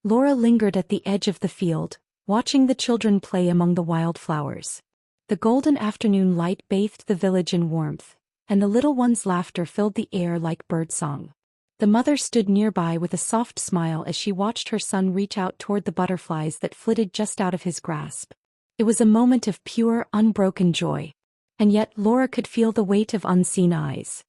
Laura lingered at the edge of the field, watching the children play among the wildflowers. The golden afternoon light bathed the village in warmth, and the little one's laughter filled the air like birdsong. The mother stood nearby with a soft smile as she watched her son reach out toward the butterflies that flitted just out of his grasp. It was a moment of pure, unbroken joy. And yet Laura could feel the weight of unseen eyes.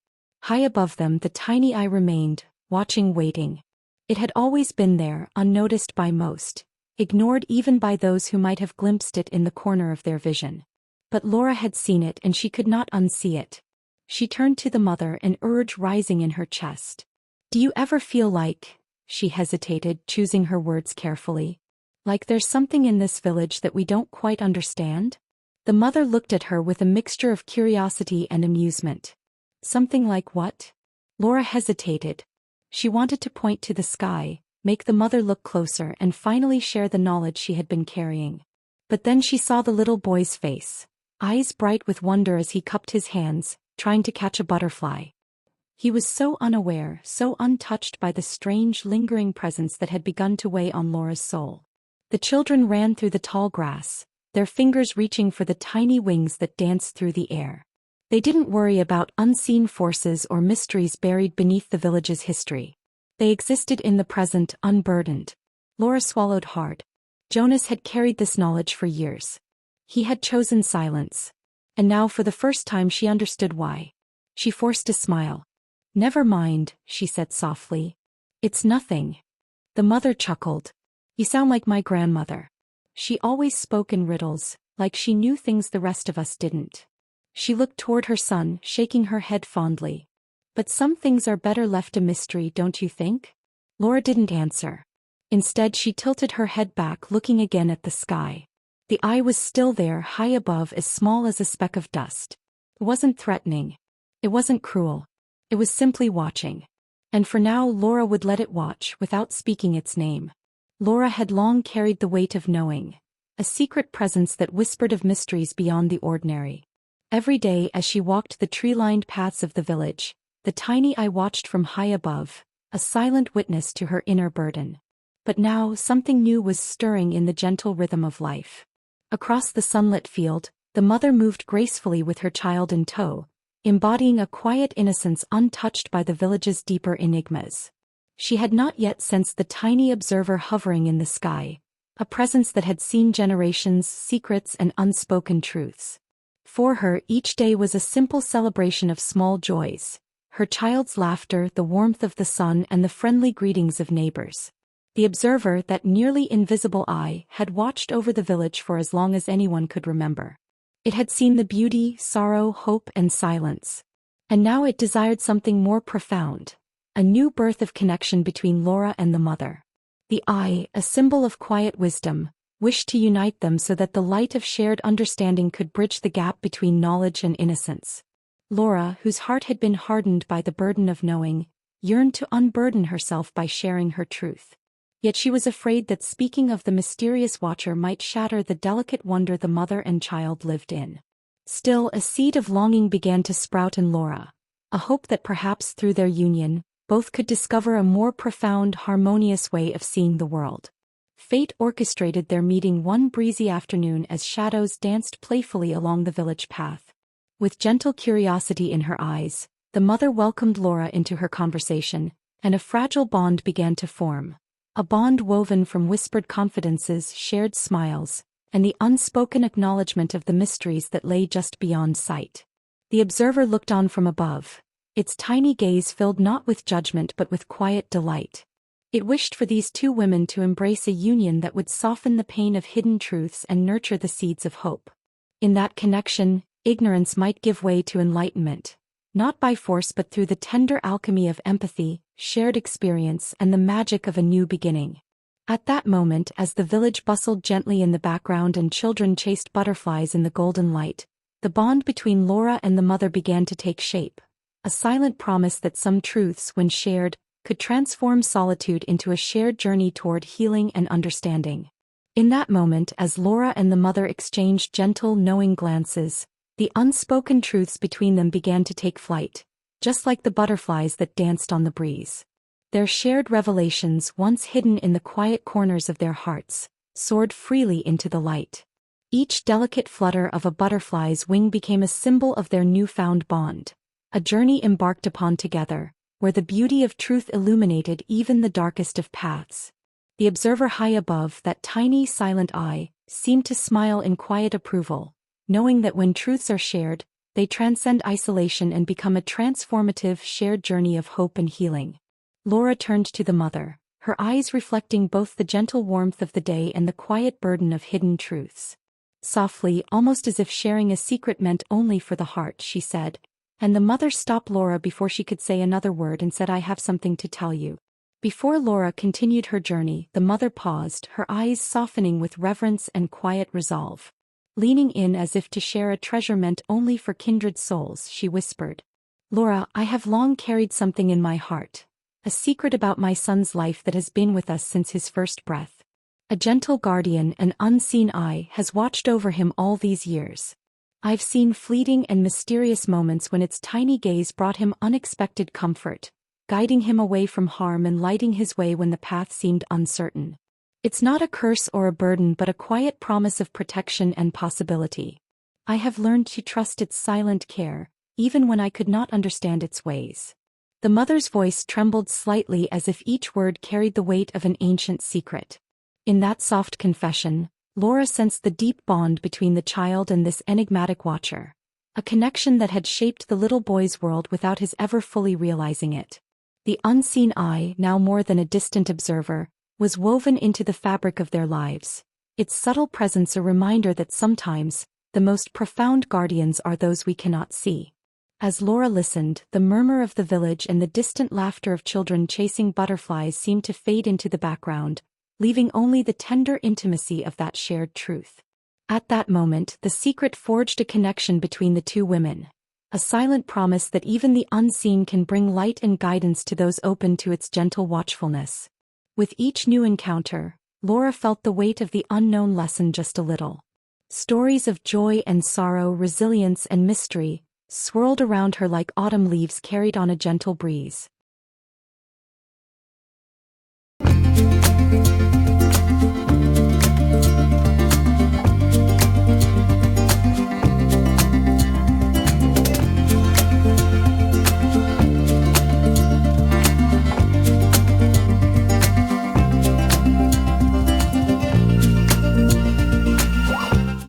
High above them the tiny eye remained, watching, waiting. It had always been there, unnoticed by most, ignored even by those who might have glimpsed it in the corner of their vision. But Laura had seen it and she could not unsee it. She turned to the mother, an urge rising in her chest. "Do you ever feel like," she hesitated, choosing her words carefully, "like there's something in this village that we don't quite understand?" The mother looked at her with a mixture of curiosity and amusement. "Something like what?" Laura hesitated. She wanted to point to the sky, make the mother look closer and finally share the knowledge she had been carrying. But then she saw the little boy's face, eyes bright with wonder as he cupped his hands, trying to catch a butterfly. He was so unaware, so untouched by the strange, lingering presence that had begun to weigh on Laura's soul. The children ran through the tall grass, their fingers reaching for the tiny wings that danced through the air. They didn't worry about unseen forces or mysteries buried beneath the village's history. They existed in the present, unburdened. Laura swallowed hard. Jonas had carried this knowledge for years. He had chosen silence. And now for the first time she understood why. She forced a smile. "Never mind," she said softly. "It's nothing." The mother chuckled. "You sound like my grandmother. She always spoke in riddles, like she knew things the rest of us didn't." She looked toward her son, shaking her head fondly. "But some things are better left a mystery, don't you think?" Laura didn't answer. Instead she tilted her head back, looking again at the sky. The eye was still there, high above, as small as a speck of dust. It wasn't threatening. It wasn't cruel. It was simply watching. And for now Laura would let it watch, without speaking its name. Laura had long carried the weight of knowing, a secret presence that whispered of mysteries beyond the ordinary. Every day as she walked the tree-lined paths of the village, the tiny eye watched from high above, a silent witness to her inner burden. But now something new was stirring in the gentle rhythm of life. Across the sunlit field, the mother moved gracefully with her child in tow, embodying a quiet innocence untouched by the village's deeper enigmas. She had not yet sensed the tiny observer hovering in the sky, a presence that had seen generations, secrets, and unspoken truths. For her, each day was a simple celebration of small joys, her child's laughter, the warmth of the sun, and the friendly greetings of neighbors. The observer, that nearly invisible eye, had watched over the village for as long as anyone could remember. It had seen the beauty, sorrow, hope, and silence. And now it desired something more profound, a new birth of connection between Laura and the mother. The eye, a symbol of quiet wisdom, wished to unite them so that the light of shared understanding could bridge the gap between knowledge and innocence. Laura, whose heart had been hardened by the burden of knowing, yearned to unburden herself by sharing her truth. Yet she was afraid that speaking of the mysterious watcher might shatter the delicate wonder the mother and child lived in. Still, a seed of longing began to sprout in Laura, a hope that perhaps through their union, both could discover a more profound, harmonious way of seeing the world. Fate orchestrated their meeting one breezy afternoon as shadows danced playfully along the village path. With gentle curiosity in her eyes, the mother welcomed Laura into her conversation, and a fragile bond began to form. A bond woven from whispered confidences, shared smiles, and the unspoken acknowledgement of the mysteries that lay just beyond sight. The observer looked on from above, its tiny gaze filled not with judgment but with quiet delight. It wished for these two women to embrace a union that would soften the pain of hidden truths and nurture the seeds of hope. In that connection, ignorance might give way to enlightenment, not by force but through the tender alchemy of empathy, shared experience, and the magic of a new beginning. At that moment, as the village bustled gently in the background and children chased butterflies in the golden light, the bond between Laura and the mother began to take shape, a silent promise that some truths, when shared, could transform solitude into a shared journey toward healing and understanding. In that moment, as Laura and the mother exchanged gentle, knowing glances, the unspoken truths between them began to take flight, just like the butterflies that danced on the breeze. Their shared revelations, once hidden in the quiet corners of their hearts, soared freely into the light. Each delicate flutter of a butterfly's wing became a symbol of their newfound bond, a journey embarked upon together, where the beauty of truth illuminated even the darkest of paths. The observer high above, that tiny silent eye, seemed to smile in quiet approval, knowing that when truths are shared, they transcend isolation and become a transformative shared journey of hope and healing. Laura turned to the mother, her eyes reflecting both the gentle warmth of the day and the quiet burden of hidden truths. Softly, almost as if sharing a secret meant only for the heart, she said, and the mother stopped Laura before she could say another word and said, "I have something to tell you." Before Laura continued her journey, the mother paused, her eyes softening with reverence and quiet resolve. Leaning in as if to share a treasure meant only for kindred souls, she whispered, "Laura, I have long carried something in my heart, a secret about my son's life that has been with us since his first breath. A gentle guardian, an unseen eye, has watched over him all these years. I've seen fleeting and mysterious moments when its tiny gaze brought him unexpected comfort, guiding him away from harm and lighting his way when the path seemed uncertain. It's not a curse or a burden but a quiet promise of protection and possibility. I have learned to trust its silent care, even when I could not understand its ways." The mother's voice trembled slightly as if each word carried the weight of an ancient secret. In that soft confession, Laura sensed the deep bond between the child and this enigmatic watcher, a connection that had shaped the little boy's world without his ever fully realizing it. The unseen eye, now more than a distant observer, was woven into the fabric of their lives, its subtle presence a reminder that sometimes, the most profound guardians are those we cannot see. As Laura listened, the murmur of the village and the distant laughter of children chasing butterflies seemed to fade into the background, leaving only the tender intimacy of that shared truth. At that moment, the secret forged a connection between the two women, a silent promise that even the unseen can bring light and guidance to those open to its gentle watchfulness. With each new encounter, Laura felt the weight of the unknown lessen just a little. Stories of joy and sorrow, resilience and mystery, swirled around her like autumn leaves carried on a gentle breeze.